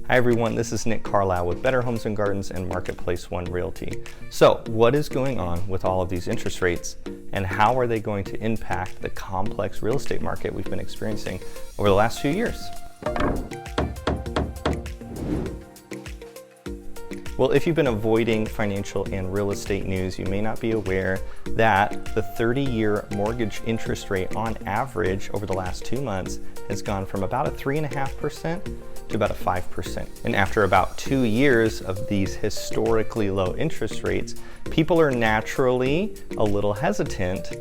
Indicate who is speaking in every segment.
Speaker 1: Hi everyone, this is Nick Carlisle with Better Homes and Gardens and Marketplace One Realty. So what is going on with all of these interest rates and how are they going to impact the complex real estate market we've been experiencing over the last few years? Well, if you've been avoiding financial and real estate news, you may not be aware that the 30-year mortgage interest rate on average over the last 2 months has gone from about a 3.5% to about a 5%. And after about 2 years of these historically low interest rates, people are naturally a little hesitant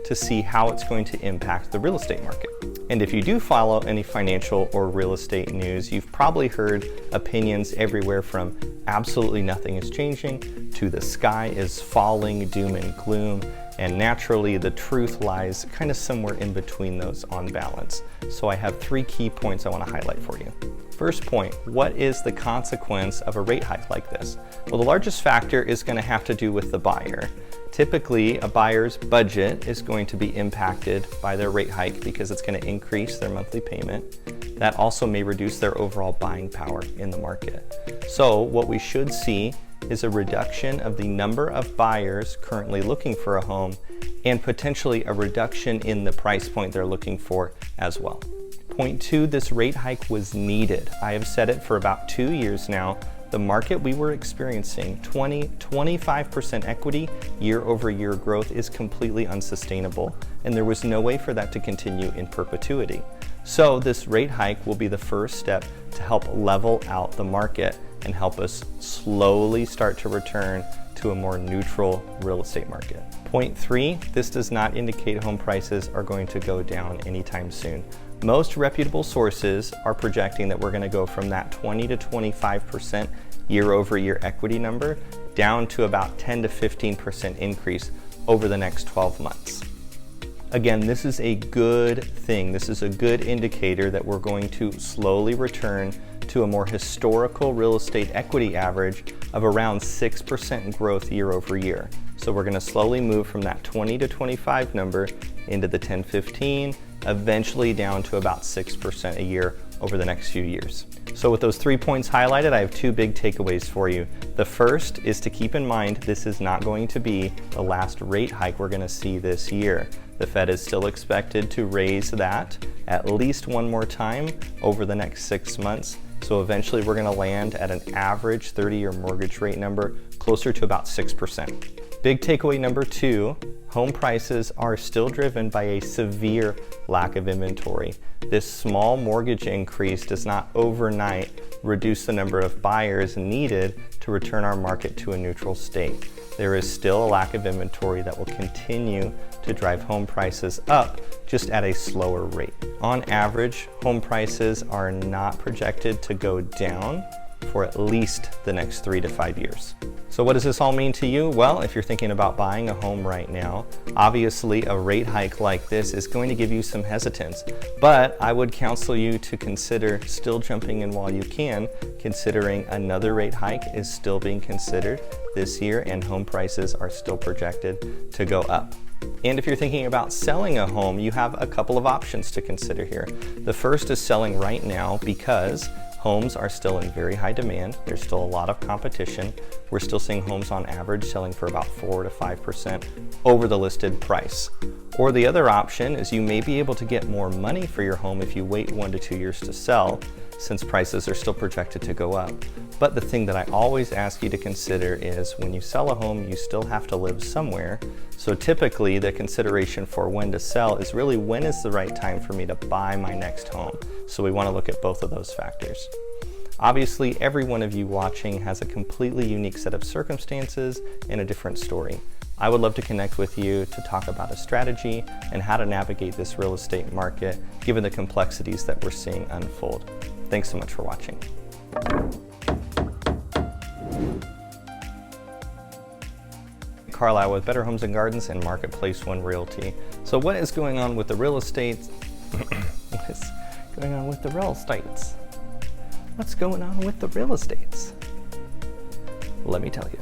Speaker 1: to see how it's going to impact the real estate market. And if you do follow any financial or real estate news, you've probably heard opinions everywhere from absolutely nothing is changing to the sky is falling, doom and gloom, and naturally the truth lies kind of somewhere in between those on balance. So I have 3 key points I want to highlight for you. First point, what is the consequence of a rate hike like this? Well, the largest factor is going to have to do with the buyer. Typically, a buyer's budget is going to be impacted by their rate hike because it's going to increase their monthly payment. That also may reduce their overall buying power in the market. So what we should see is a reduction of the number of buyers currently looking for a home and potentially a reduction in the price point they're looking for as well. Point 2, this rate hike was needed. I have said it for about 2 years now. The market we were experiencing, 25% equity year-over-year growth is completely unsustainable, and there was no way for that to continue in perpetuity. So this rate hike will be the first step to help level out the market and help us slowly start to return to a more neutral real estate market. Point 3, this does not indicate home prices are going to go down anytime soon. Most reputable sources are projecting that we're going to go from that 20 to 25% year-over-year equity number down to about 10 to 15% increase over the next 12 months. Again, this is a good thing. This is a good indicator that we're going to slowly return to a more historical real estate equity average of around 6% growth year-over-year. So we're going to slowly move from that 20 to 25 number into the 10-15, eventually down to about 6% a year over the next few years. So with those 3 points highlighted, I have 2 big takeaways for you. The first is to keep in mind this is not going to be the last rate hike we're going to see this year. The Fed is still expected to raise that at least one more time over the next 6 months. So eventually we're going to land at an average 30-year mortgage rate number closer to about 6%. Big takeaway number 2, home prices are still driven by a severe lack of inventory. This small mortgage increase does not overnight reduce the number of buyers needed to return our market to a neutral state. There is still a lack of inventory that will continue to drive home prices up, just at a slower rate. On average, home prices are not projected to go down for at least the next 3 to 5 years. So what does this all mean to you? Well, if you're thinking about buying a home right now, obviously a rate hike like this is going to give you some hesitance, but I would counsel you to consider still jumping in while you can, considering another rate hike is still being considered this year and home prices are still projected to go up. And if you're thinking about selling a home, you have a couple of options to consider here. The first is selling right now because homes are still in very high demand. There's still a lot of competition. We're still seeing homes on average selling for about 4 to 5% over the listed price. Or the other option is you may be able to get more money for your home if you wait 1 to 2 years to sell, since prices are still projected to go up. But the thing that I always ask you to consider is when you sell a home, you still have to live somewhere. So typically the consideration for when to sell is really when is the right time for me to buy my next home. So we want to look at both of those factors. Obviously, every one of you watching has a completely unique set of circumstances and a different story. I would love to connect with you to talk about a strategy and how to navigate this real estate market given the complexities that we're seeing unfold. Thanks so much for watching. Carlisle with Better Homes and Gardens and Marketplace One Realty. So what is going on with the real estate? What is going on with the real estates? What's going on with the real estates? Let me tell you.